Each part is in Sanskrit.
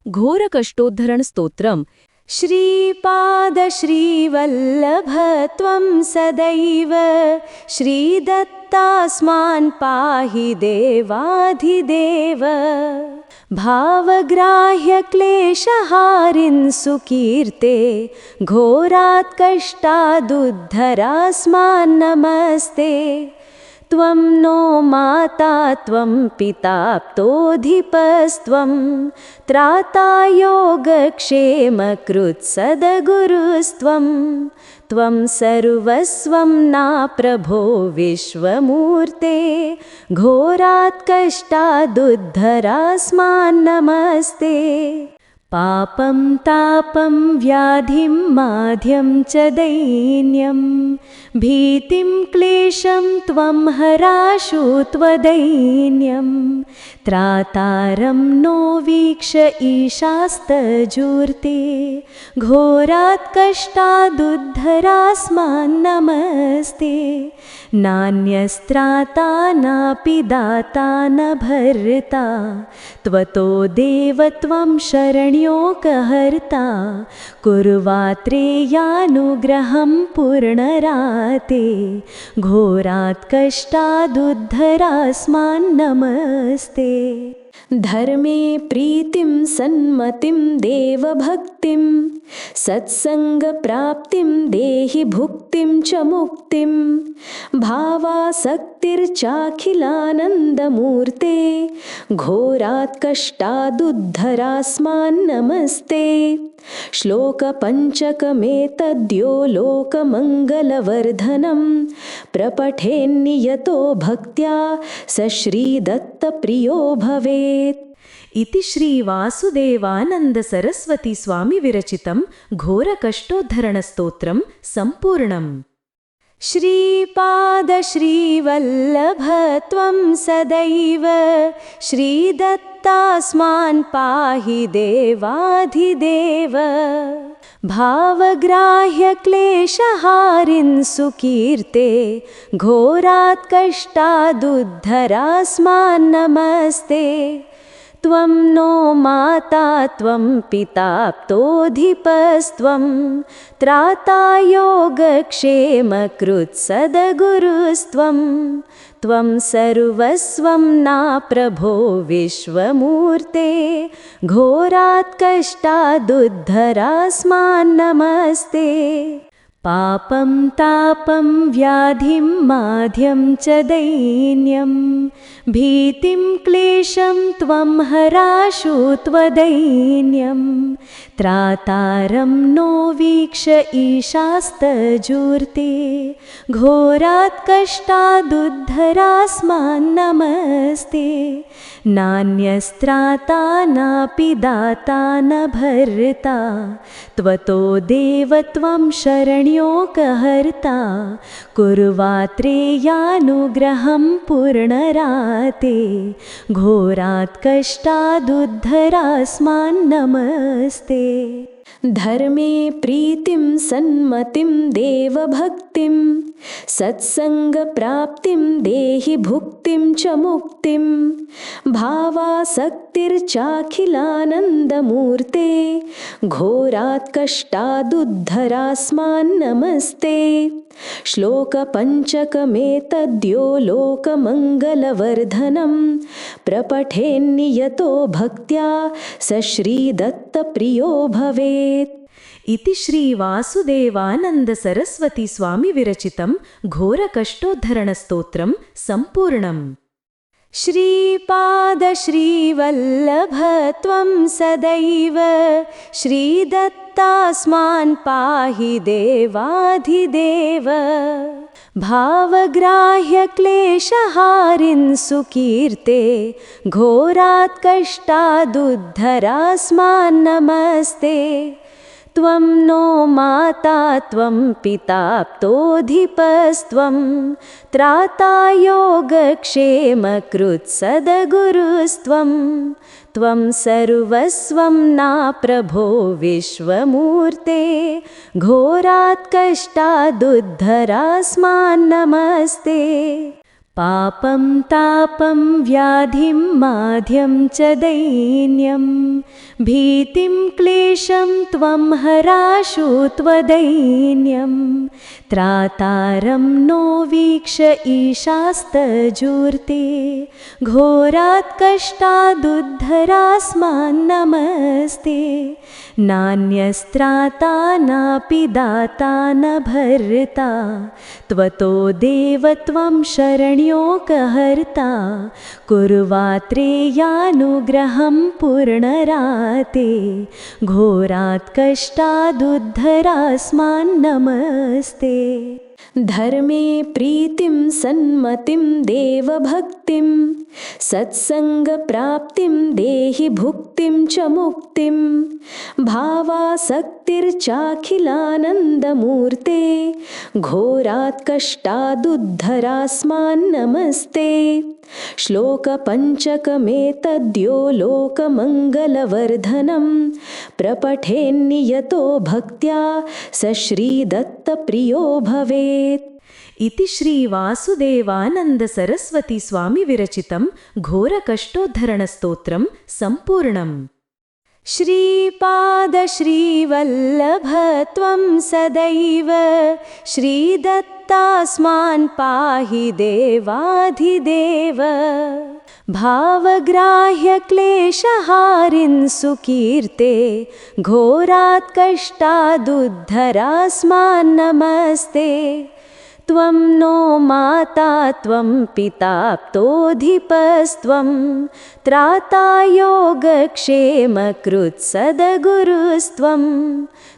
घोरकष्टोद्धरण स्तोत्रम्। श्रीपाद श्रीवल्लभ त्वं सदैव श्रीदत्तास्मान् पाहि देवाधिदेव। भावग्राह्य क्लेशहारिन् सुकीर्ते घोरात् कष्टादुद्धरास्मान् नमस्ते। त्वं नो माता त्वं पिताप्तोऽधिपस्त्वं त्राता योगक्षेमकृत्सद्गुरुस्त्वं। त्वं सर्वस्वं ना प्रभो विश्वमूर्ते घोरात् कष्टादुद्धरास्मान् नमस्ते। पापं तापं व्याधिं माध्यं च दैन्यं भीतिं क्लेशं त्वं हराशु त्वदैन्यं। त्रातारं नो वीक्ष ईशास्तजूर्ते घोरात् कष्टादुद्धरास्मान् नमस्ते। नान्यस्त्राता नापि दाता न भर्ता त्वतो देव त्वं शरण्योकहर्ता। कुर्वात्रेयानुग्रहं पूर्णराते घोरात् कष्टादुद्धरास्मान् नमस्ते। धर्मे प्रीतिं सन्मतिं देवभक्तिं सत्संगप्राप्तिं देहि भुक्तिं च मुक्तिं। भावासक्तिर्चाखिलानन्दमूर्ते घोरात् कष्टादुद्धरास्मान् नमस्ते। श्लोकपञ्चकमेतद्यो लोकमङ्गलवर्धनं प्रपठेन्नियतो भक्त्या स श्रीदत्तप्रियो भवेत्। इति श्री वासुदेवानंद सरस्वती स्वामी विरचितं घोरकष्टोद्धरणस्तोत्रं सम्पूर्णम्। श्रीपाद श्रीवल्लभ त्वं सदैव श्रीदत्तास्मान् पाहि देवाधिदेव। भावग्राह्य क्लेशहारिन् सुकीर्ते घोरात् कष्टादुद्धरास्मान् नमस्ते। त्वं नो माता त्वं पिताप्तोऽधिपस्त्वं त्राता योगक्षेमकृत्सद्गुरुस्त्वं। त्वं सर्वस्वं ना प्रभो विश्वमूर्ते घोरात् कष्टादुद्धरास्मान् नमस्ते। पापं तापं व्याधिं माध्यं च दैन्यं भीतिं क्लेशं त्वं हराशु त्वदैन्यं। त्रातारं नो वीक्ष ईशास्तजूर्ते घोरात् कष्टादुद्धरास्मान् नमस्ते। नान्यस्त्राता नापि दाता न भर्ता त्वतो देव त्वं शरण्योकहर्ता। कुर्वात्रेयानुग्रहं पूर्णराते घोरात् कष्टादुद्धरास्मान् नमस्ते। धर्मे प्रीतिं सन्मतिं देवभक्तिं सत्संगप्राप्तिं देहि भुक्तिं च मुक्तिं। भावासक्तिर्चाखिलानन्दमूर्ते घोरात् कष्टादुद्धरास्मान् नमस्ते। श्लोकपञ्चकमेतद्यो लोकमङ्गलवर्धनं प्रपठेन्नियतो भक्त्या स श्रीदत्तप्रियो भवेत्। इति श्री वासुदेवानंद सरस्वती स्वामी विरचितं घोरकष्टोद्धरणस्तोत्रं सम्पूर्णम्। श्रीपाद श्रीवल्लभ त्वं सदैव श्रीदत्तास्मान् पाहि देवाधिदेव। भावग्राह्य क्लेशहारिन् सुकीर्ते घोरात् कष्टादुद्धरास्मान् नमस्ते। त्वं नो माता त्वं पिताप्तोऽधिपस्त्वं त्राता योगक्षेमकृत्सद्गुरुस्त्वं। त्वं सर्वस्वं ना प्रभो विश्वमूर्ते घोरात् कष्टादुद्धरास्मान् नमस्ते। पापं तापं व्याधिं माध्यं च दैन्यं भीतिं क्लेशं त्वं हराशु त्वदैन्यं त्रातारं नो वीक्ष ईशास्तजूर्ते घोरात् कष्टादुद्धरास्मान्नमस्ते नान्यस्त्राता नापि दाता न भर्ता त्वतो देव त्वं शरण्योकहर्ता कुर्वात्रेयानुग्रहं पूर्णराते घोरात् कष्टादुद्धरास्मान्नमस्ते धर्मे प्रीतिं सन्मतिं देवभक्तिं सत्सङ्गप्राप्तिं देहि भुक्तिं च मुक्तिं भावासक्तिर्चाखिलानन्दमूर्ते घोरात् कष्टादुद्धरास्मान्नमस्ते श्लोकपञ्चकमेतद्यो लोकमङ्गलवर्धनं प्रपठेन्नियतो भक्त्या स श्रीदत्तप्रियो भवेत्। इति श्री वासुदेवानंद सरस्वती स्वामी विरचितं घोरकष्टोद्धरणस्तोत्रं सम्पूर्णम्। श्रीपाद श्रीवल्लभ त्वं सदैव श्रीदत्तास्मान् पाहि देवाधिदेव भावग्राह्य क्लेशहारिन् सुकीर्ते घोरात् कष्टादुद्धरास्मान्नमस्ते त्वं नो माता त्वं पिताप्तोऽधिपस्त्वं त्राता योगक्षेमकृत्सद्गुरुस्त्वं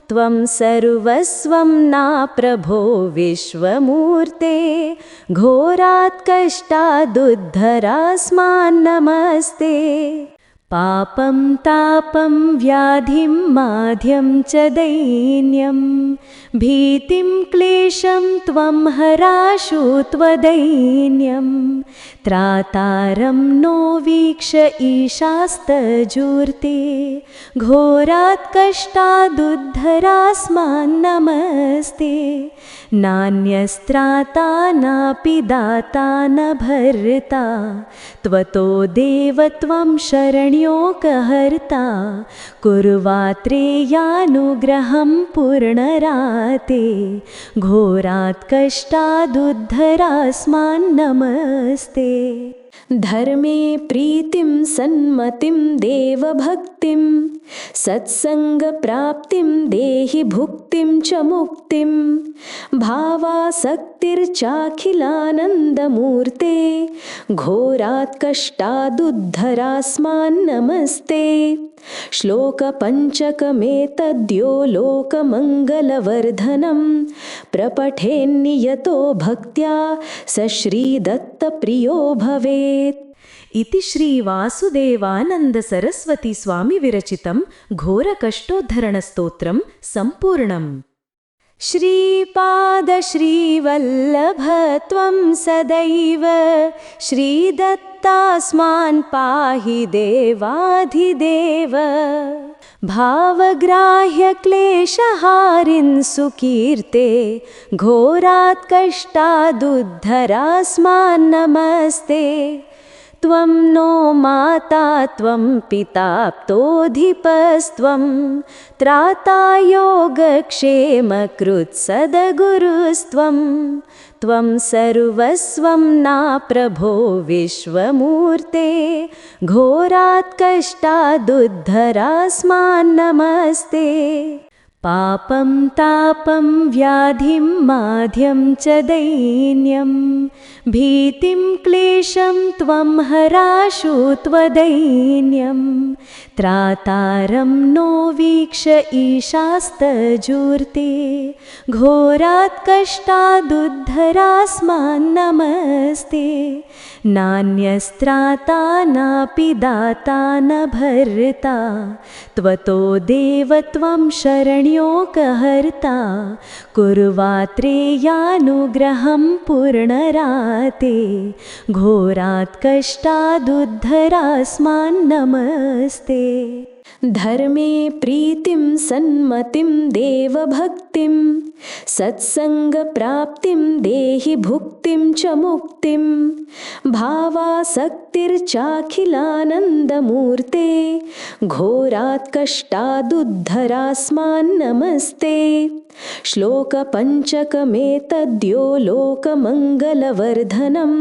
त्वं सर्वस्वं ना प्रभो विश्वमूर्ते घोरात् कष्टादुद्धरास्मान्नमस्ते पापं तापं व्याधिं माध्यं च दैन्यं भीतिं क्लेशं त्वं हराशु त्वदैन्यं त्रातारं नो वीक्ष ईशास्तजूर्ते घोरात् कष्टादुद्धरास्मान्नमस्ते नान्यस्त्राता नापि दाता न भर्ता त्वतो देव त्वं शरण्योकहर्ता कुर्वात्रेयानुग्रहं पूर्णराते घोरात् कष्टादुद्धरास्मान्नमस्ते धर्मे प्रीतिं सन्मतिं देवभक्तिं सत्सङ्गप्राप्तिं देहि भुक्तिं च मुक्तिं भावासक्तिर्चाखिलानन्दमूर्ते घोरात् कष्टादुद्धरास्मान्नमस्ते श्लोकपञ्चकमेतद्यो लोकमङ्गलवर्धनं प्रपठेन्नियतो भक्त्या स श्रीदत्तप्रियो भवेत्। इति श्री वासुदेवानंद सरस्वती स्वामी विरचितं घोरकष्टोद्धरणस्तोत्रं सम्पूर्णम्। श्रीपाद श्रीवल्लभ त्वं सदैव श्रीदत्तास्मान् पाहि देवाधिदेव भावग्राह्य क्लेशहारिन् सुकीर्ते घोरात् कष्टादुद्धरास्मान्नमस्ते त्वं नो माता त्वं पिताप्तोऽधिपस्त्वं त्राता योगक्षेमकृत्सद्गुरुस्त्वं त्वं सर्वस्वं ना प्रभो विश्वमूर्ते घोरात् कष्टादुद्धरास्मान्नमस्ते पापं तापं व्याधिं माध्यं च दैन्यं भीतिं क्लेशं त्वं हराशु त्वदैन्यं त्रातारं नो वीक्ष ईशास्तजूर्ते घोरात् कष्टादुद्धरास्मान्नमस्ते नान्यस्त्राता नापि दाता न भर्ता त्वतो देव त्वं शरण्योकहर्ता कुर्वात्रेयानुग्रहं पूर्णराते घोरात् कष्टादुद्धरास्मान्नमस्ते। धर्मे प्रीतिं सन्मतिं देवभक्तिं सत्सङ्गप्राप्तिं देहि भुक्तिं च मुक्तिं भावासक्तिर्चाखिलानन्दमूर्ते घोरात् कष्टादुद्धरास्मान् नमस्ते श्लोकपञ्चकमेतद्यो लोकमङ्गलवर्धनं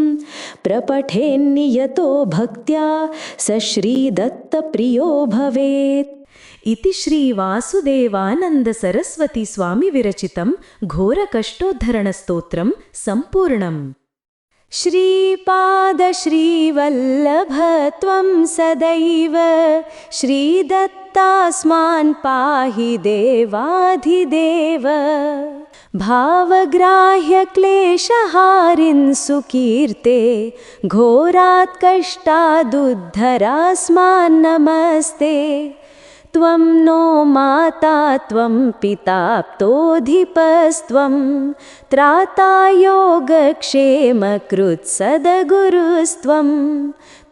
प्रपठेन्नियतो भक्त्या स श्रीदत्तप्रियो भवेत्। इति श्रीवासुदेवानन्द सरस्वती स्वामी विरचितं घोरकष्टोद्धरणस्तोत्रं सम्पूर्णम्। श्रीपाद श्रीवल्लभ त्वं सदैव श्रीदत्तास्मान् पाहि देवाधिदेव भावग्राह्य क्लेशहारिन् सुकीर्ते घोरात् कष्टादुद्धरास्मान् नमस्ते त्वं नो माता त्वं पिताप्तोऽधिपस्त्वं त्राता योगक्षेमकृत्सद्गुरुस्त्वं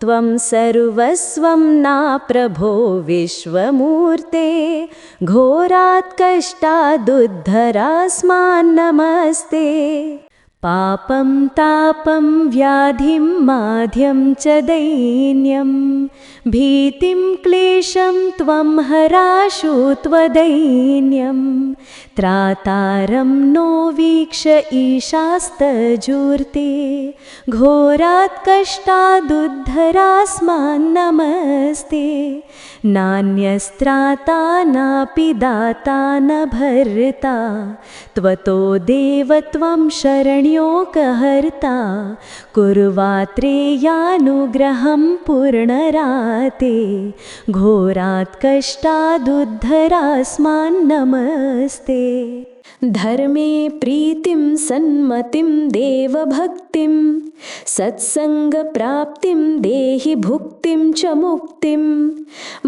त्वं सर्वस्वं ना प्रभो विश्वमूर्ते घोरात् कष्टादुद्धरास्मान् नमस्ते पापं तापं व्याधिं माध्यं च दैन्यं भीतिं क्लेशं त्वं हराशु त्वदैन्यं त्रातारं नो वीक्ष ईशास्तजूर्ते घोरात् कष्टादुद्धरास्मान् नमस्ते नान्यस्त्राता नापि दाता न भर्ता त्वतो देव त्वं शरण्योकहर्ता कुर्वात्रेयानुग्रहं पूर्णराते घोरात् कष्टादुद्धरास्मान् नमस्ते धर्मे प्रीतिं सन्मतिं देवभक्तिं सत्सङ्गप्राप्तिं देहि भुक्तिं च मुक्तिं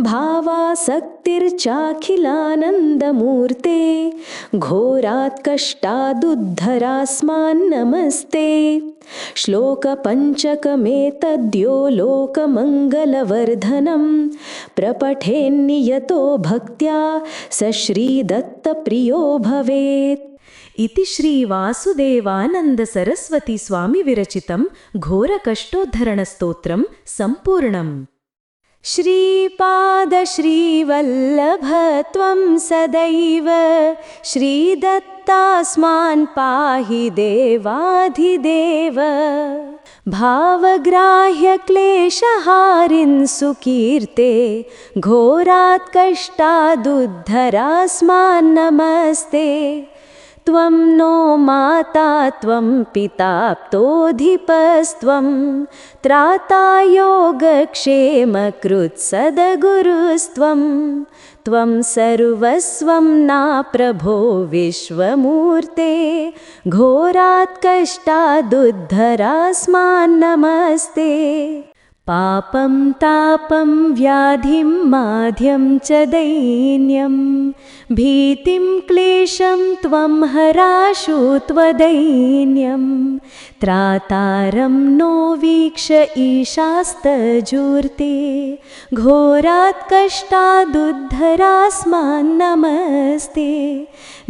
भावासक्तिर्चाखिलानन्दमूर्ते घोरात् कष्टादुद्धरास्मान् नमस्ते श्लोकपञ्चकमेतद्यो लोकमङ्गलवर्धनं प्रपठेन्नियतो भक्त्या स श्रीदत्तप्रियो भवेत्। इति श्रीवासुदेवानन्द सरस्वती स्वामी विरचितं घोरकष्टोद्धरणस्तोत्रं सम्पूर्णम्। श्रीपाद श्रीवल्लभ त्वं सदैव श्रीदत्तास्मान् पाहि देवाधिदेव भावग्राह्य क्लेशहारिन् सुकीर्ते घोरात् कष्टादुद्धरास्मान् नमस्ते त्वं नो माता त्वं पिताप्तोऽधिपस्त्वं त्राता योगक्षेमकृत्सद्गुरुस्त्वं त्वं सर्वस्वं ना प्रभो विश्वमूर्ते घोरात् कष्टादुद्धरास्मान् नमस्ते पापं तापं व्याधिं माध्यं च दैन्यं भीतिं क्लेशं त्वं हराशु त्वदैन्यं त्रातारं नो वीक्ष ईशास्तजूर्ते घोरात् कष्टादुद्धरास्मान् नमस्ते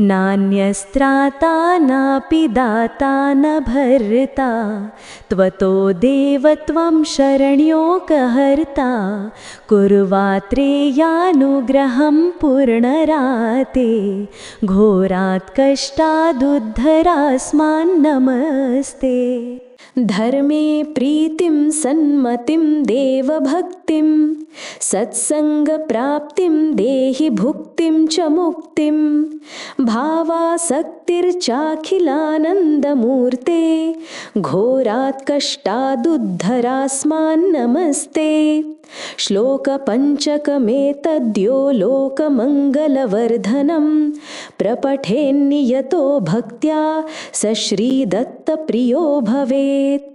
नान्यस्त्राता नापि दाता न भर्ता त्वतो देव त्वं शरण्योकहर्ता कुर्वात्रेयानुग्रहं पूर्णराते घोरात् कष्टादुद्धरास्मान् नमस्ते धर्मे प्रीतिं सन्मतिं देवभक्तिं सत्सङ्गप्राप्तिं देहि भुक्तिं च मुक्तिं भावासक्तिर्चाखिलानन्दमूर्ते घोरात् कष्टादुद्धरास्मान् नमस्ते श्लोकपञ्चकमेतद्यो लोकमङ्गलवर्धनं प्रपठेन्नियतो भक्त्या स श्रीदत्तप्रियो भवेत्।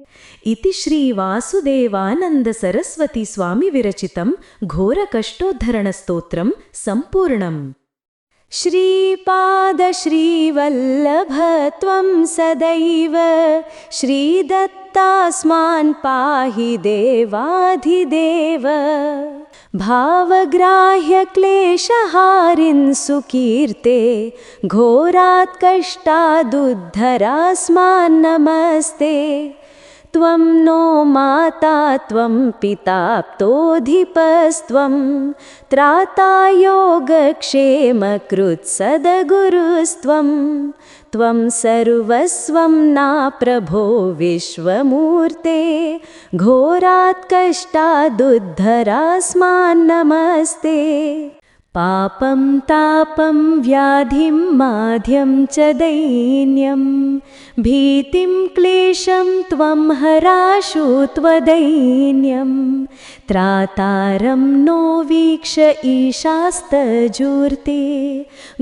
इति श्रीवासुदेवानन्द सरस्वती स्वामी विरचितं घोरकष्टोद्धरणस्तोत्रं सम्पूर्णम्। श्रीपाद श्रीवल्लभ त्वं सदैव श्रीदत्तास्मान् पाहि देवाधिदेव भावग्राह्यक्लेशहारिन् सुकीर्ते घोरात् कष्टादुद्धरास्मान्नमस्ते त्वं नो माता त्वं पिताप्तोऽधिपस्त्वं त्राता योगक्षेमकृत्सद्गुरुस्त्वं त्वं सर्वस्वं ना प्रभो विश्वमूर्ते घोरात् कष्टादुद्धरास्मान्नमस्ते पापं तापं व्याधिं माध्यं च दैन्यं भीतिं क्लेशं त्वं हराशु त्वदैन्यं त्रातारं नो वीक्ष ईशास्तजूर्ते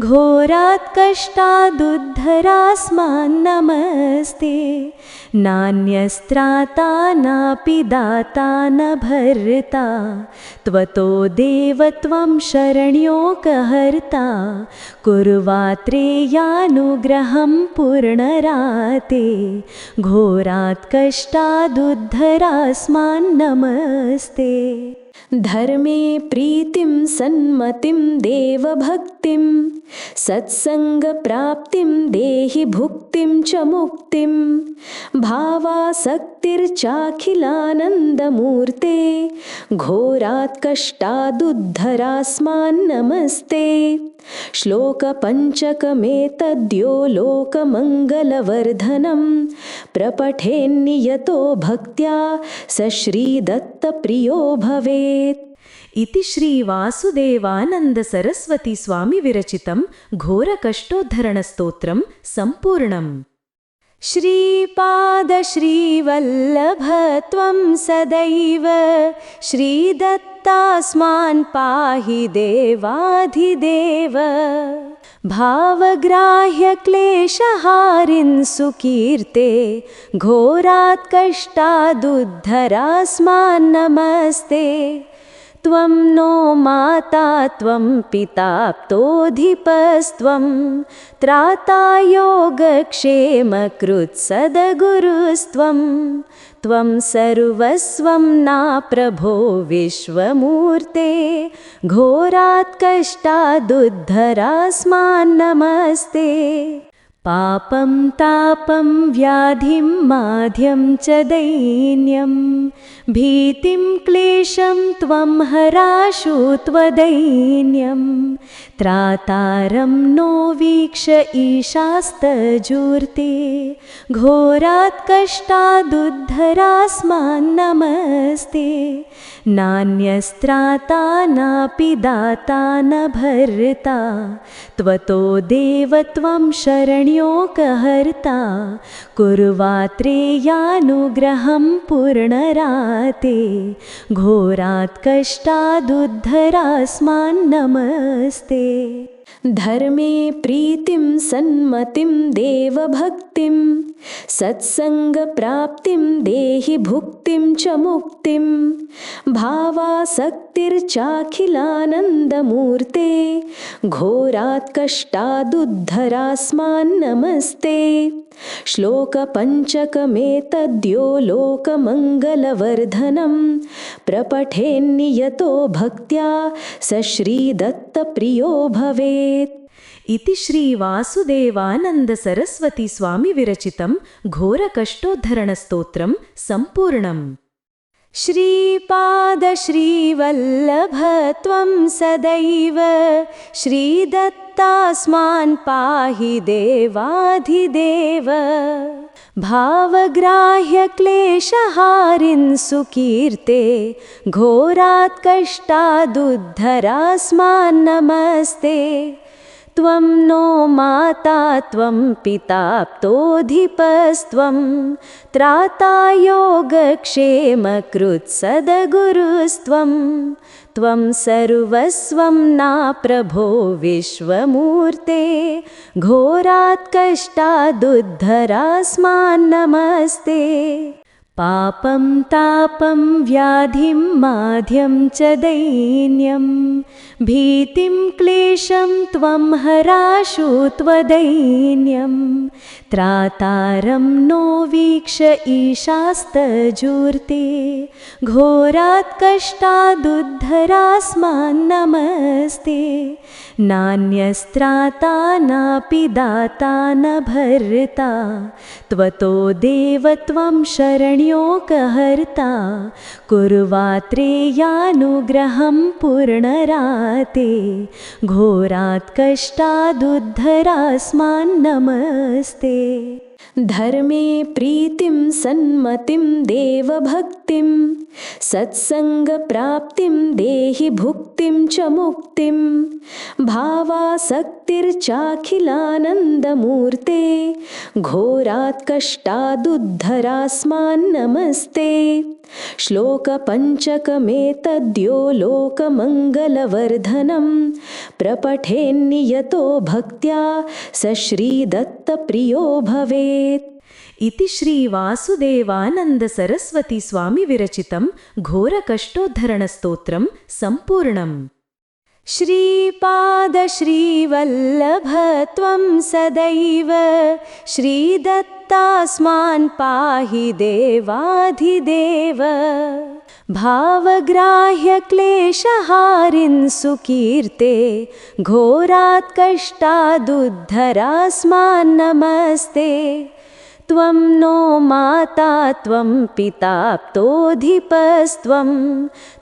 घोरात् कष्टादुद्धरास्मान्नमस्ते नान्यस्त्राता नापि दाता न भर्ता त्वतो देव त्वं शरण्योकहर्ता कुर्वात्रेयानुग्रहं पूर्णराते घोरात् कष्टादुद्धरास्मान्नमस्ते धर्मे प्रीतिं सन्मतिं देवभक्तिं सत्सङ्गप्राप्तिं देहि भुक्तिं च मुक्तिं भावासक्तिर्चाखिलानन्दमूर्ते घोरात् कष्टादुद्धरास्मान्नमस्ते श्लोकपञ्चकमेतद्यो लोकमङ्गलवर्धनं प्रपठेन्नियतो भक्त्या स श्रीदत्तप्रियो भवेत्। इति श्री वासुदेवानंद सरस्वती स्वामी विरचितं घोरकष्टोद्धरणस्तोत्रं सम्पूर्णम्। श्रीपाद श्रीवल्लभ त्वं सदैव श्रीदत्तास्मान् पाहि देवाधिदेव भावग्राह्यक्लेशहारिन् सुकीर्ते घोरात् कष्टादुद्धरास्मान्नमस्ते त्वं नो माता त्वं पिताप्तोऽधिपस्त्वं त्राता योगक्षेमकृत्सद्गुरुस्त्वं त्वं सर्वस्वं ना प्रभो विश्वमूर्ते घोरात् कष्टादुद्धरास्मान्नमस्ते पापं तापं व्याधिं माध्यं च दैन्यं भीतिं क्लेशं त्वं हराशु त्वदैन्यं त्रातारं नो वीक्ष ईशास्तजूर्ते घोरात् कष्टादुद्धरास्मान्नमस्ते नान्यस्त्राता नापि दाता न भर्ता त्वतो देव त्वं शरण्योकहर्ता कुर्वात्रेयानुग्रहं पूर्णराते घोरात् कष्टादुद्धरास्मान्नमस्ते धर्मे प्रीतिं सन्मतिं देवभक्तिं सत्सङ्गप्राप्तिं देहि भुक्तिं च मुक्तिं भावासक्तिर्चाखिलानन्दमूर्ते घोरात् कष्टादुद्धरास्मान्नमस्ते श्लोकपञ्चकमेतद्यो लोकमङ्गलवर्धनं प्रपठेन्नियतो भक्त्या स श्रीदत्तप्रियो भवेत्। इति श्री वासुदेवानंद सरस्वती स्वामी विरचितं घोरकष्टोद्धरणस्तोत्रं सम्पूर्णम्। श्रीपाद श्रीवल्लभ त्वं सदैव श्रीदत्तास्मान् पाहि देवाधिदेव भावग्राह्यक्लेशहारिन् सुकीर्ते घोरात् कष्टादुद्धरास्मान्नमस्ते त्वं नो माता त्वं पिताप्तोऽधिपस्त्वं त्राता योगक्षेमकृत्सद्गुरुस्त्वं त्वं सर्वस्वं ना प्रभो विश्वमूर्ते घोरात् कष्टादुद्धरास्मान्नमस्ते पापं तापं व्याधिं माध्यं च दैन्यं भीतिं क्लेशं त्वं हराशु त्वदैन्यं त्रातारं नो वीक्ष ईशास्तजूर्ते घोरात् कष्टादुद्धरास्मान्नमस्ते नान्यस्त्राता नापि दाता न भर्ता त्वतो देव त्वं शरण्योकहर्ता कुर्वात्रेयानुग्रहं पूर्णराते घोरात् कष्टादुद्धरास्मान्नमस्ते धर्मे प्रीतिं सन्मतिं देवभक्तिं सत्सङ्गप्राप्तिं देहि भुक्तिं च मुक्तिं भावासक्तिर्चाखिलानन्दमूर्ते घोरात् कष्टादुद्धरास्मान्नमस्ते श्लोकपञ्चकमेतद्यो लोकमङ्गलवर्धनं प्रपठेन्नियतो भक्त्या स श्रीदत्तप्रियो भवेत्। इति श्री वासुदेवानंद सरस्वती स्वामी विरचितं घोरकष्टोद्धरणस्तोत्रं सम्पूर्णम्। श्रीपाद श्रीवल्लभ त्वं सदैव श्रीदत्तास्मान् पाहि देवाधिदेव भावग्राह्य क्लेशहारिन् सुकीर्ते घोरात् कष्टादुद्धरास्मान्नमस्ते त्वं नो माता त्वं पिताप्तोऽधिपस्त्वं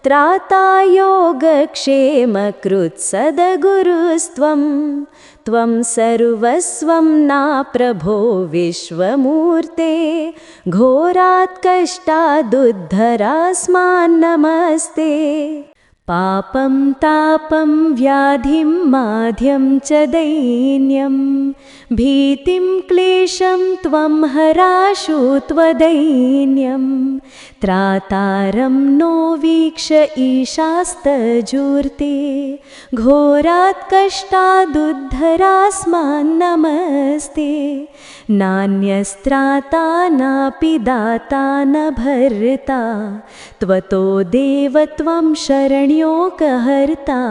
त्राता योगक्षेमकृत्सद्गुरुस्त्वं त्वं सर्वस्वं नाप्रभो विश्वमूर्ते घोरात् कष्टादुद्धरास्मान्नमस्ते पापं तापं व्याधिं माध्यं च दैन्यं भीतिं क्लेशं त्वं हराशु त्वदैन्यं त्रातारं नो वीक्ष ईशास्तजूर्ते घोरात् कष्टादुद्धरास्मान्नमस्ते नान्यस्त्राता नापि दाता न भर्ता त्वतो देव त्वं शरण्योकहर्ता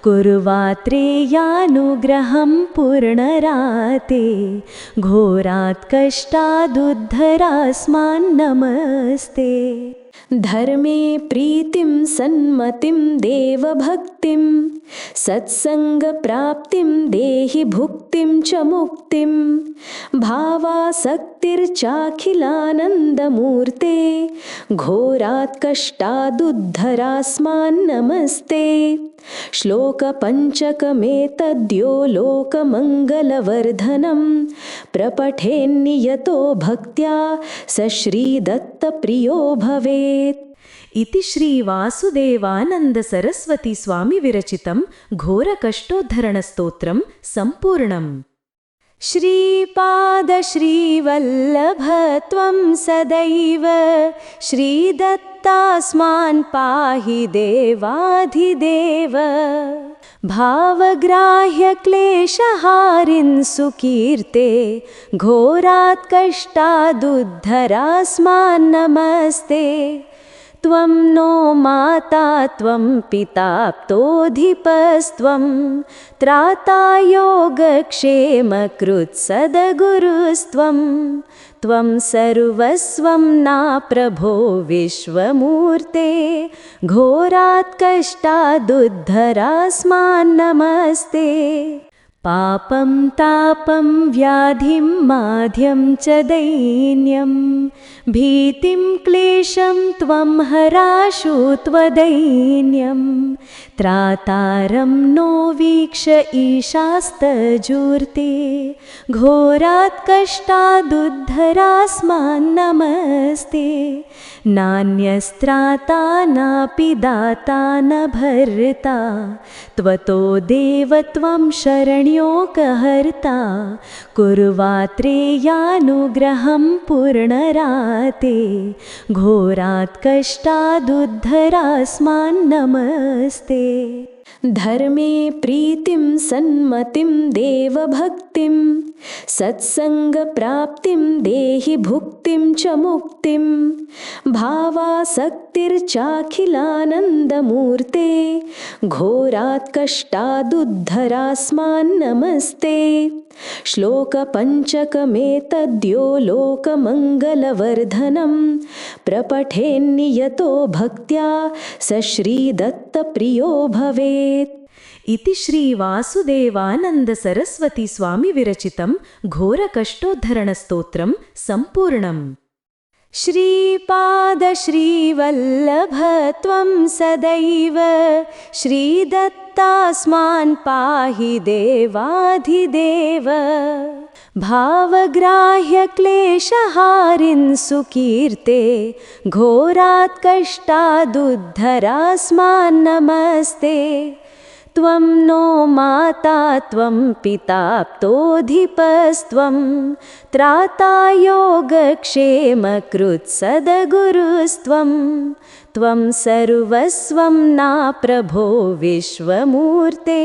कुर्वात्रेयानुग्रहं पूर्णराते घोरात् कष्टादुद्धरास्मान्नमस्ते धर्मे प्रीतिं सन्मतिं देवभक्तिं सत्सङ्गप्राप्तिं देहि भुक्तिं च मुक्तिं भावासक्तिर्चाखिलानन्दमूर्ते घोरात् कष्टादुद्धरास्मान्नमस्ते श्लोकपञ्चकमेतद्यो लोकमङ्गलवर्धनं प्रपठेन्नियतो भक्त्या स श्रीदत्तप्रियो भवेत्। इति श्री वासुदेवानंद सरस्वती स्वामी विरचितं घोरकष्टोद्धरणस्तोत्रं सम्पूर्णम्। श्रीपाद श्रीवल्लभ त्वं सदैव श्रीदत्तास्मान् पाहि देवाधिदेव भावग्राह्य क्लेशहारिन् सुकीर्ते घोरात् कष्टादुद्धरास्मान्नमस्ते त्वं नो माता त्वं पिताप्तोऽधिपस्त्वं त्राता योगक्षेमकृत्सद्गुरुस्त्वं त्वं सर्वस्वं नाप्रभो विश्वमूर्ते घोरात् कष्टादुद्धरास्मान्नमस्ते पापं तापं व्याधिं माध्यं च दैन्यं भीतिं क्लेशं त्वं हराशु त्वदैन्यं त्रातारं नो वीक्ष ईशास्तजूर्ते घोरात् कष्टादुद्धरास्मान्नमस्ते नान्यस्त्राता नापि दाता न भर्ता त्वतो देव त्वं शरण्योकहर्ता कुर्वात्रेयानुग्रहं पूर्णराते घोरात् कष्टादुद्धरास्मान्नमस्ते। धर्मे प्रीतिं सन्मतिं देवभक्तिं सत्सङ्गप्राप्तिं देहि भुक्तिं च मुक्तिं भावासक्तिर्चाखिलानन्दमूर्ते घोरात् कष्टादुद्धरास्मान्नमस्ते श्लोकपञ्चकमेतद्यो लोकमङ्गलवर्धनं प्रपठेन्नियतो भक्त्या स श्रीदत्तप्रियो भवेत्। इति श्री वासुदेवानंद सरस्वती स्वामी विरचितं घोरकष्टोद्धरणस्तोत्रं सम्पूर्णम्। श्रीपाद श्रीवल्लभ त्वं सदैव श्रीदत्तास्मान् पाहि देवाधिदेव भावग्राह्य क्लेशहारिन् सुकीर्ते घोरात् कष्टादुद्धरास्मान् नमस्ते त्वं नो माता त्वं पिता प्तोऽधिपस्त्वं त्राता योगक्षेमकृत् सद्गुरुस्त्वं त्वं सर्वस्वं ना प्रभो विश्वमूर्ते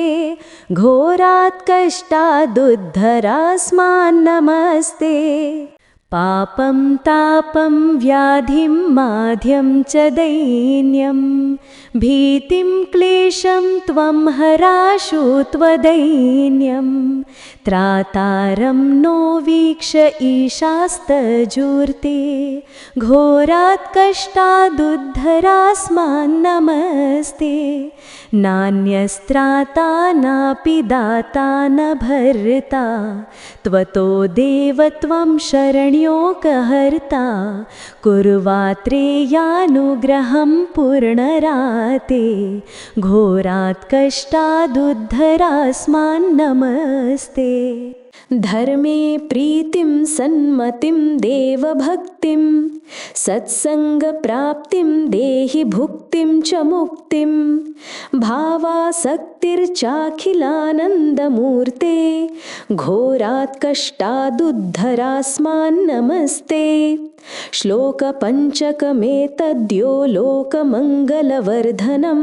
घोरात् कष्टादुद्धरास्मान् नमस्ते पापं तापं व्याधिं माध्यं च दैन्यं भीतिं क्लेशं त्वं हराशु त्वदैन्यं त्रातारं नो वीक्ष ईशास्तजूर्ते घोरात् कष्टादुद्धरास्मान् नमस्ते नान्यस्त्राता नापि दाता न भर्ता त्वतो देव त्वं शरण्योकहर्ता कुर्वात्रेयानुग्रहं पुनराते घोरात् कष्टादुद्धरास्मान् नमस्ते धर्मे प्रीतिं सन्मतिं देवभक्तिं सत्सङ्गप्राप्तिं देहि भुक्तिं च मुक्तिं भावासक्तिर्चाखिलानन्दमूर्ते घोरात् कष्टादुद्धरास्मान् नमस्ते श्लोकपञ्चकमेतद्यो लोकमङ्गलवर्धनं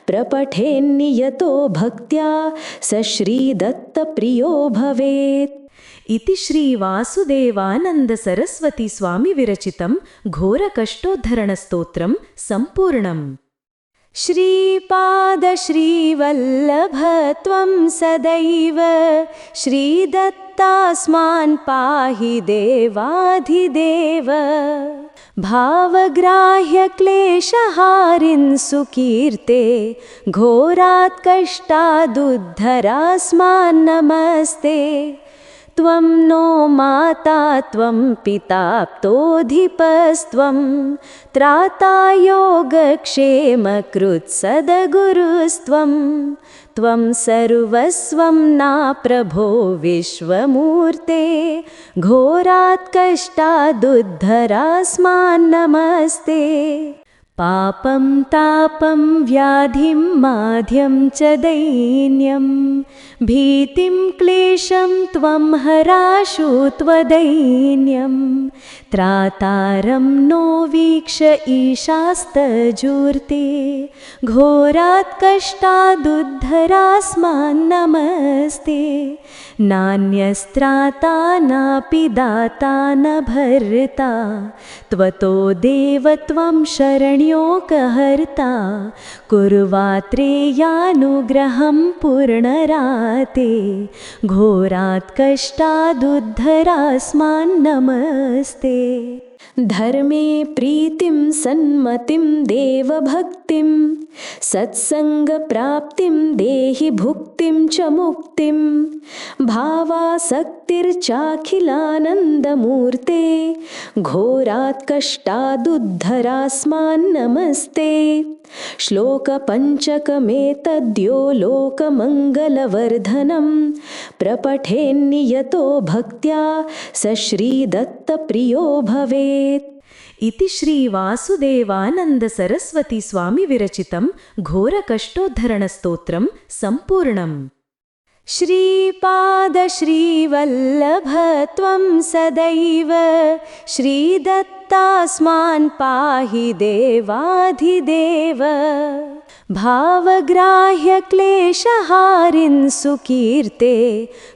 प्रपठेन्नियतो भक्त्या स श्रीदत्तप्रियो भवेत्। इति श्री वासुदेवानंद सरस्वती स्वामी विरचितं घोरकष्टोद्धरणस्तोत्रं सम्पूर्णम्। श्रीपाद श्रीवल्लभ त्वं सदैव श्रीदत्तास्मान् पाहि देवाधिदेव भावग्राह्य क्लेशहारिन् सुकीर्ते घोरात् कष्टादुद्धरास्मान् नमस्ते त्वं नो माता त्वं पिता प्तोऽधिपस्त्वं त्राता योगक्षेमकृत् सद्गुरुस्त्वं त्वं सर्वस्वं ना प्रभो विश्वमूर्ते घोरात् कष्टादुद्धरास्मान् नमस्ते पापं तापं व्याधिं माध्यं च दैन्यं भीतिं क्लेशं त्वं हराशु त्वदैन्यं त्रातारं नो वीक्ष ईशास्तजूर्ते घोरात् कष्टादुद्धरास्मान् नमस्ते नान्यस्त्राता नापि दाता न भर्ता त्वतो देव त्वं शरण्योकहर्ता कुर्वात्रेयानुग्रहं पुनराते घोरात् कष्टादुद्धरास्मान् नमस्ते धर्मे प्रीतिं सन्मतिं देवभक्तिं सत्सङ्गप्राप्तिं देहि भुक्तिं च मुक्तिं भावासक्तिर्चाखिलानन्दमूर्ते घोरात् कष्टादुद्धरास्मान् नमस्ते श्लोकपञ्चकमेतद्यो लोकमङ्गलवर्धनं प्रपठेन्नियतो भक्त्या स श्रीदत्तप्रियो भवेत्। इति श्री वासुदेवानंद सरस्वती स्वामी विरचितं घोरकष्टोद्धरणस्तोत्रं सम्पूर्णम्। श्रीपाद श्रीवल्लभ त्वं सदैव श्रीदत्तास्मान् पाहि देवाधिदेव भावग्राह्यक्लेशहारिन् सुकीर्ते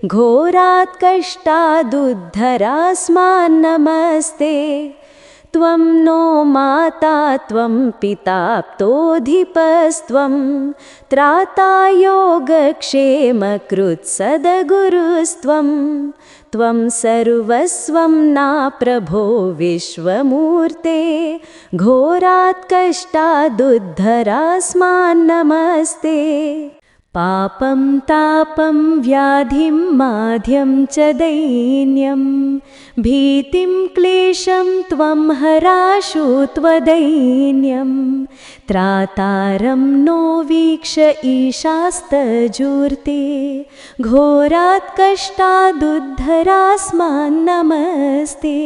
घोरात् कष्टादुद्धरास्मान् नमस्ते त्वं नो माता त्वं पिताप्तोऽधिपस्त्वं त्राता योगक्षेमकृत्सद्गुरुस्त्वं त्वं सर्वस्वं ना प्रभो विश्वमूर्ते घोरात् कष्टादुद्धरास्मान् नमस्ते पापं तापं व्याधिं माध्यं च दैन्यं भीतिं क्लेशं त्वं हराशु त्वदैन्यं त्रातारं नो वीक्ष ईशास्तजूर्ते घोरात् कष्टादुद्धरास्मान् नमस्ते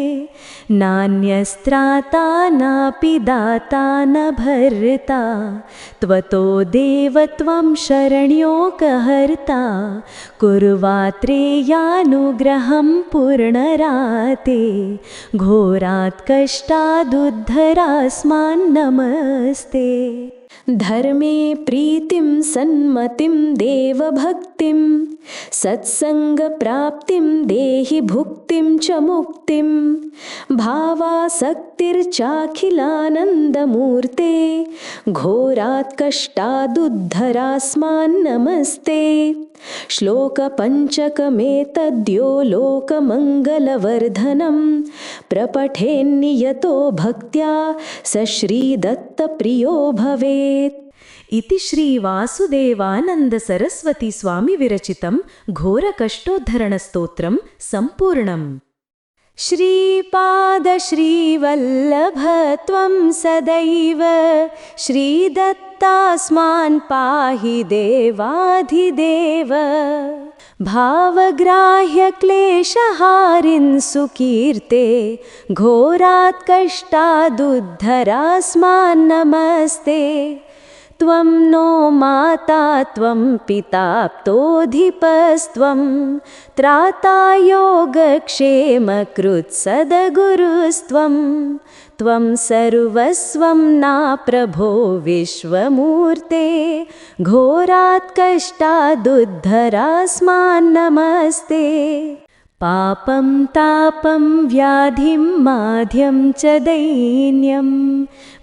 नान्यस्त्राता नापि दाता न भर्ता त्वतो देव त्वं शरण्योकहर्ता कुर्वात्रेयानुग्रहं पूर्णराते घोरात् कष्टादुद्धरास्मान् नमस्ते धर्मे प्रीतिं सन्मतिं देवभक्तिं सत्सङ्गप्राप्तिं देहि भुक्तिं च मुक्तिं भावासक्तिर्चाखिलानन्दमूर्ते घोरात् कष्टादुद्धरास्मान् नमस्ते श्लोकपञ्चकमेतद्यो लोकमङ्गलवर्धनं प्रपठेन्नियतो भक्त्या स श्रीदत्तप्रियो भवेत् इति श्रीवासुदेवानन्द सरस्वती स्वामी विरचितं घोरकष्टोद्धरणस्तोत्रं सम्पूर्णम् श्रीपाद श्रीवल्लभ त्वं सदैव श्रीदत्तास्मान् पाहि देवाधिदेव भावग्राह्यक्लेशहारिन् सुकीर्ते घोरात् कष्टादुद्धरास्मान् नमस्ते त्वं नो माता त्वं पिताप्तोऽधिपस्त्वं त्राता योगक्षेमकृत्सद्गुरुस्त्वं त्वं सर्वस्वं ना प्रभो विश्वमूर्ते घोरात् कष्टादुद्धरास्मान् नमस्ते पापं तापं व्याधिं माध्यं च दैन्यं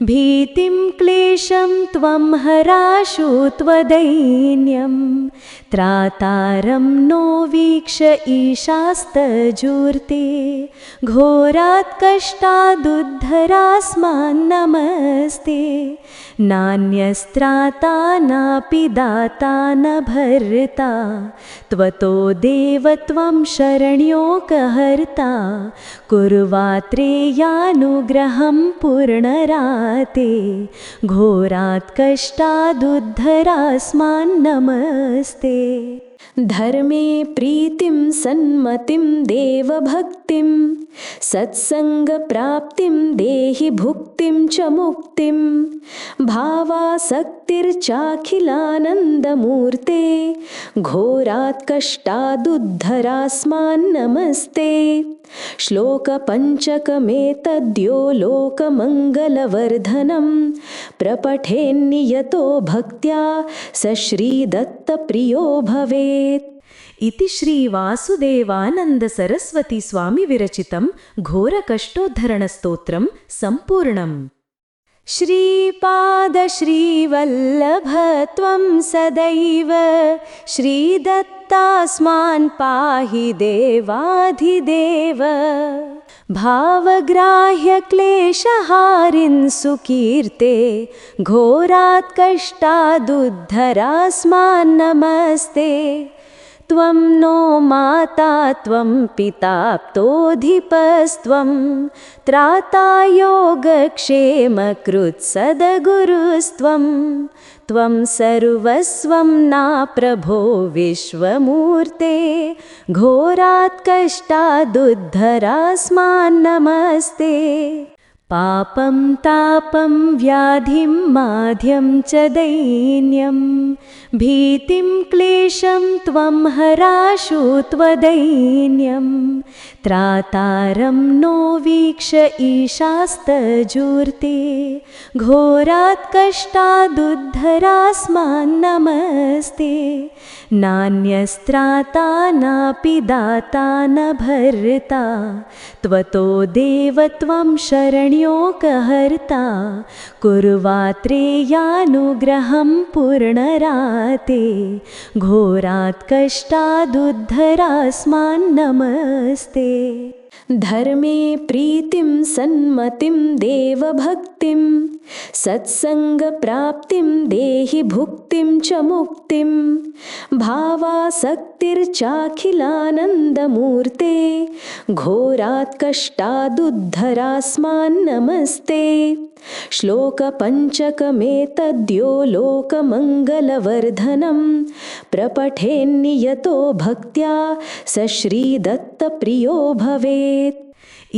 भीतिं क्लेशं त्वं हराशु त्वदैन्यं त्रातारं नो वीक्ष ईशास्तजूर्ते घोरात् कष्टादुद्धरास्मान् नमस्ते नान्यस्त्राता नापि दाता न भर्ता त्वतो देव त्वं शरण्योकहर्ता कुर्वात्रेयानुग्रहं पूर्णराते घोरात् कष्टादुद्धरास्मान् नमस्ते धर्मे प्रीतिं सन्मतिं देवभक्तिं सत्सङ्गप्राप्तिं देहि भुक्तिं च मुक्तिं भावासक्तिर्चाखिलानन्दमूर्ते घोरात् कष्टादुद्धरास्मान् नमस्ते श्लोकपञ्चकमेतद्यो लोकमङ्गलवर्धनं प्रपठेन्नियतो भक्त्या स श्रीदत्तप्रियो भवेत् इति श्रीवासुदेवानन्द सरस्वती स्वामी विरचितं घोरकष्टोद्धरणस्तोत्रं सम्पूर्णम् श्रीपाद श्रीवल्लभ त्वं सदैव श्रीदत्तास्मान् पाहि देवाधिदेव भावग्राह्यक्लेशहारिन् सुकीर्ते घोरात् कष्टादुद्धरास्मान् नमस्ते त्वं नो माता त्वं पिताप्तोऽधिपस्त्वं त्राता योगक्षेमकृत्सद्गुरुस्त्वं त्वं सर्वस्वं ना प्रभो विश्वमूर्ते घोरात् कष्टादुद्धरास्मान् नमस्ते पापं तापं व्याधिं माध्यं च दैन्यं भीतिं क्लेशं त्वं हराशु त्वदैन्यं त्रातारं नो वीक्ष ईशास्तजूर्ते घोरात् कष्टादुद्धरास्मान्नमस्ते नान्यस्त्राता नापि दाता न भर्ता त्वतो देव त्वं शरण्योकहर्ता कुर्वात्रेयानुग्रहं पुनराते घोरात् कष्टादुद्धरास्मान्नमस्ते धर्मे प्रीतिं सन्मतिं देवभक्तिं सत्सङ्गप्राप्तिं देहि भुक्तिं च मुक्तिं भावासक्तिर्चाखिलानन्दमूर्ते घोरात् कष्टादुद्धरास्मान्नमस्ते श्लोकपञ्चकमेतद्यो लोकमङ्गलवर्धनं प्रपठेन्नियतो भक्त्या स श्रीदत्तप्रियो भवेत्।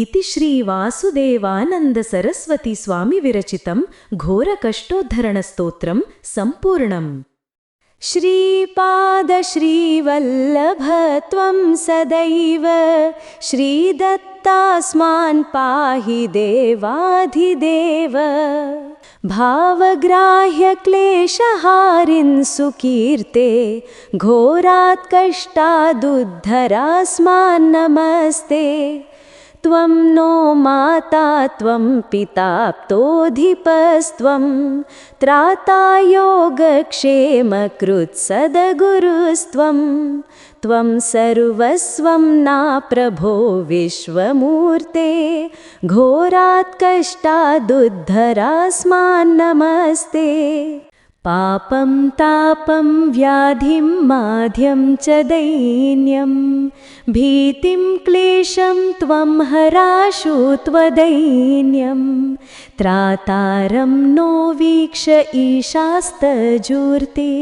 इति श्री वासुदेवानंद सरस्वती स्वामी विरचितं घोरकष्टोद्धरणस्तोत्रं सम्पूर्णम्। श्रीपाद श्रीवल्लभ त्वं सदैव श्रीदत्तास्मान् पाहि देवाधिदेव भावग्राह्य क्लेशहारिन् सुकीर्ते घोरात् कष्टादुद्धरास्मान्नमस्ते त्वं नो माता त्वं पिताप्तोऽधिपस्त्वं त्राता योगक्षेमकृत्सद्गुरुस्त्वं त्वं सर्वस्वं नाप्रभो विश्वमूर्ते घोरात् कष्टादुद्धरास्मान्नमस्ते पापं तापं व्याधिं माध्यं च दैन्यं भीतिं क्लेशं त्वं हराशु त्वदैन्यं त्रातारं नो वीक्ष ईशास्तजूर्ते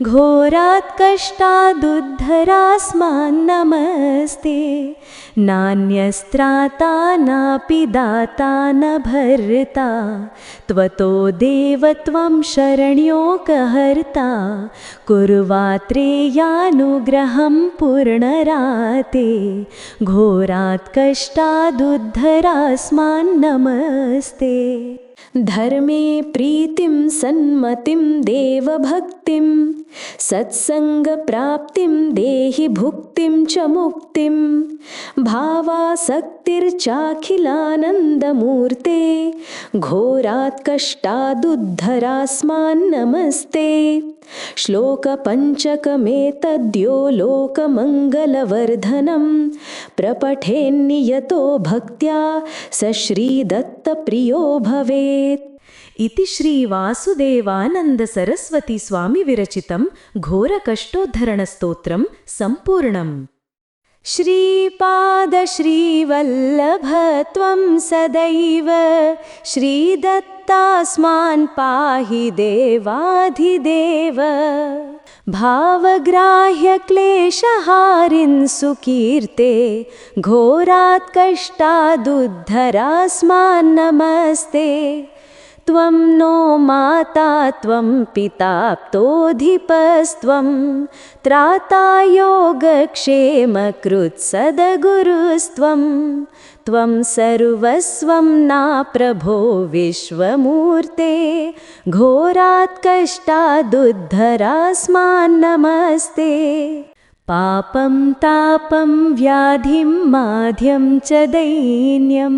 घोरात् कष्टादुद्धरास्मान्नमस्ते नान्यस्त्राता नापि दाता न भर्ता त्वतो देव त्वं शरण्योकहर्ता कुर्वात्रेयानुग्रहं पुनराते घोरात् कष्टादुद्धरास्मान्नमस्ते धर्मे प्रीतिं सन्मतिं देवभक्तिं सत्सङ्गप्राप्तिं देहि भुक्तिं च मुक्तिं भावासक्तिर्चाखिलानन्दमूर्ते घोरात् कष्टादुद्धरास्मान्नमस्ते श्लोकपञ्चकमेतद्यो लोकमङ्गलवर्धनं प्रपठेन्नियतो भक्त्या स श्रीदत्तप्रियो भवेत्। इति श्री वासुदेवानंद सरस्वती स्वामी विरचितं घोरकष्टोद्धरणस्तोत्रं सम्पूर्णम्। श्रीपाद श्रीवल्लभ त्वं सदैव श्रीदत्तास्मान् पाहि देवाधिदेव भावग्राह्य क्लेशहारिन् सुकीर्ते घोरात् कष्टादुद्धरास्मान्नमस्ते त्वं नो माता त्वं पिताप्तोऽधिपस्त्वं त्राता योगक्षेमकृत्सद्गुरुस्त्वं त्वं सर्वस्वं नाप्रभो विश्वमूर्ते घोरात् कष्टादुद्धरास्मान्नमस्ते पापं तापं व्याधिं माध्यं च दैन्यं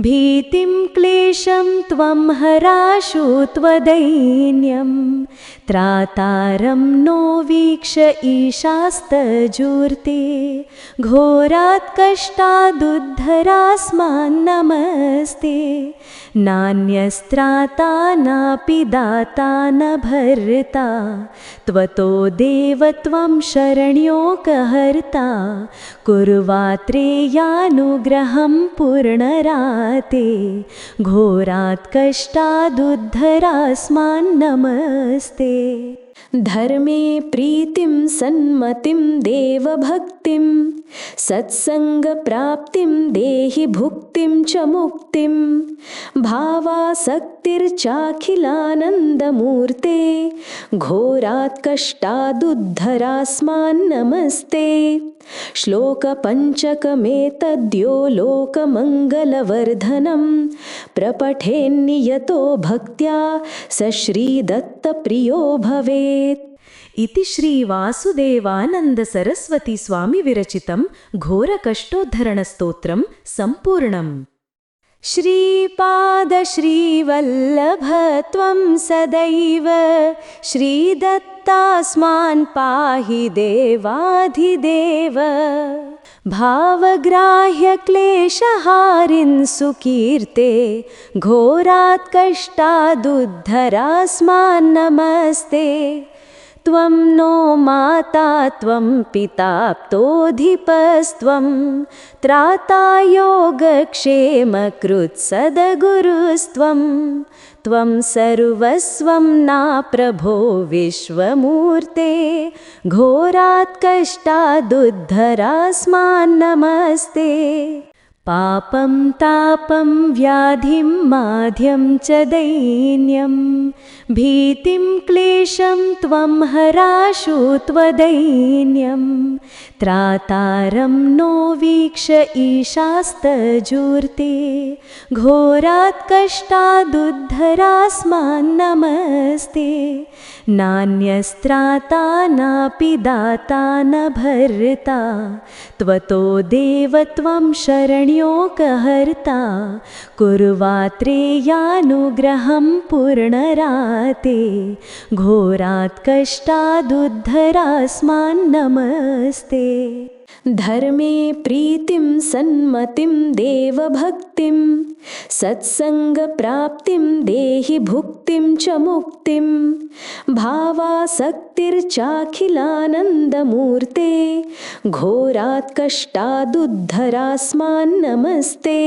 भीतिं क्लेशं त्वं हराशु त्वदैन्यं त्रातारं नो वीक्ष ईशास्तजूर्ते घोरात् कष्टादुद्धरास्मान्नमस्ते नान्यस्त्राता नापि दाता न भर्ता त्वतो देव त्वं शरण्योकहर्ता कुर्वात्रेयानुग्रहं पुनराते घोरात् कष्टादुद्धरास्मान्नमस्ते धर्मे प्रीतिं सन्मतिं देवभक्तिं सत्सङ्गप्राप्तिं देहि भुक्तिं च मुक्तिं भावासक्तिर्चाखिलानन्दमूर्ते घोरात् कष्टादुद्धरास्मान्नमस्ते श्लोकपञ्चकमेतद्यो लोकमङ्गलवर्धनं प्रपठेन्नियतो भक्त्या स श्रीदत्तप्रियो भवेत्। इति श्रीवासुदेवानन्द सरस्वती स्वामी विरचितं घोरकष्टोद्धरणस्तोत्रं सम्पूर्णम्। श्रीपाद श्रीवल्लभ त्वं सदैव श्रीदत्तास्मान् पाहि देवाधिदेव भावग्राह्यक्लेशहारिन् सुकीर्ते घोरात् कष्टादुद्धरास्मान् नमस्ते त्वं नो माता त्वं पिताप्तोऽधिपस्त्वं त्राता योगक्षेमकृत्सद्गुरुस्त्वं त्वं सर्वस्वं ना प्रभो विश्वमूर्ते घोरात् कष्टादुद्धरास्मान् नमस्ते पापं तापं व्याधिं माध्यं च दैन्यं भीतिं क्लेशं त्वं हराशु त्वदैन्यं त्रातारं नो वीक्ष ईशास्तजूर्ते घोरात् कष्टादुद्धरास्मान् नमस्ते नान्यस्त्राता नापि दाता न भर्ता त्वतो देव त्वं शरण्योकहर्ता कुर्वात्रेयानुग्रहं पूर्णराते घोरात् कष्टादुद्धरास्मान् नमस्ते धर्मे प्रीतिं सन्मतिं देवभक्तिं सत्सङ्गप्राप्तिं देहि भुक्तिं च मुक्तिं भावासक्तिर्चाखिलानन्दमूर्ते घोरात् कष्टादुद्धरास्मान् नमस्ते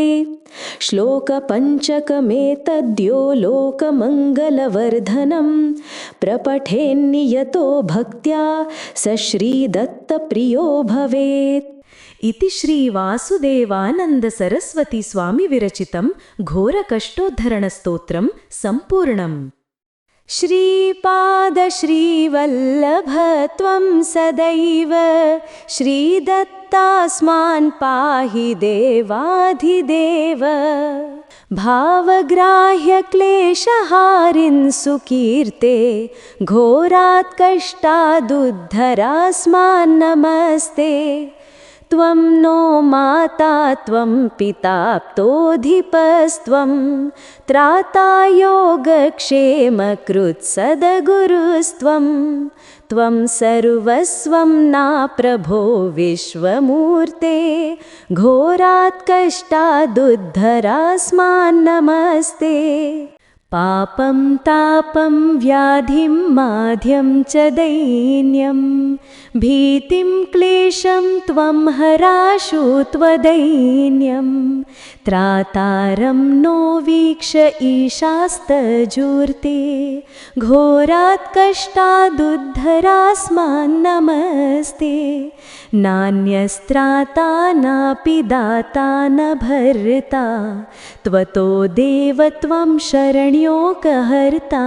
श्लोकपञ्चकमेतद्यो लोकमङ्गलवर्धनं प्रपठेन्नियतो भक्त्या स श्रीदत्तप्रियो भवेत्। इति श्रीवासुदेवानन्द सरस्वती स्वामी विरचितं घोरकष्टोद्धरणस्तोत्रं सम्पूर्णम्। श्रीपाद श्रीवल्लभ त्वं सदैव श्रीदत्तास्मान् पाहि देवाधिदेव भावग्राह्यक्लेशहारिन् सुकीर्ते घोरात् कष्टादुद्धरास्मान् नमस्ते त्वं नो माता त्वं पिताप्तोऽधिपस्त्वं त्राता योगक्षेमकृत्सद्गुरुस्त्वं त्वं सर्वस्वं ना प्रभो विश्वमूर्ते घोरात् कष्टादुद्धरास्मान् नमस्ते पापं तापं व्याधिं माध्यं च दैन्यं भीतिं क्लेशं त्वं हराशु त्वदैन्यं त्रातारं नो वीक्ष ईशास्तजूर्ते घोरात् कष्टादुद्धरास्मान् नमस्ते नान्यस्त्राता नापि दाता न भर्ता त्वतो देव त्वं शरण्योकहर्ता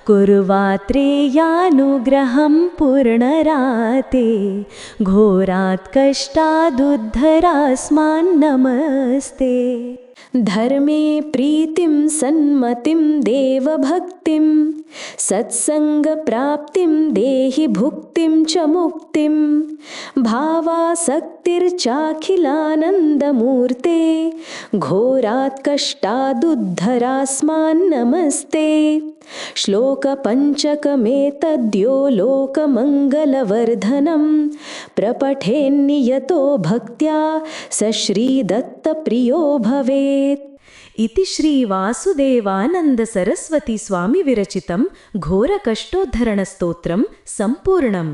कुर्वात्रेयानुग्रहं पूर्णराते घोरात् कष्टादुद्धरास्मान् नमस्ते धर्मे प्रीतिं सन्मतिं देवभक्तिं सत्सङ्गप्राप्तिं देहि भुक्तिं च मुक्तिं भावासक्तिर्चाखिलानन्दमूर्ते घोरात् कष्टादुद्धरास्मान् नमस्ते श्लोकपञ्चकमेतद्यो लोकमङ्गलवर्धनं प्रपठेन्नियतो भक्त्या स श्रीदत्तप्रियो भवेत्। इति श्रीवासुदेवानन्द सरस्वती स्वामी विरचितं घोरकष्टोद्धरणस्तोत्रं सम्पूर्णम्।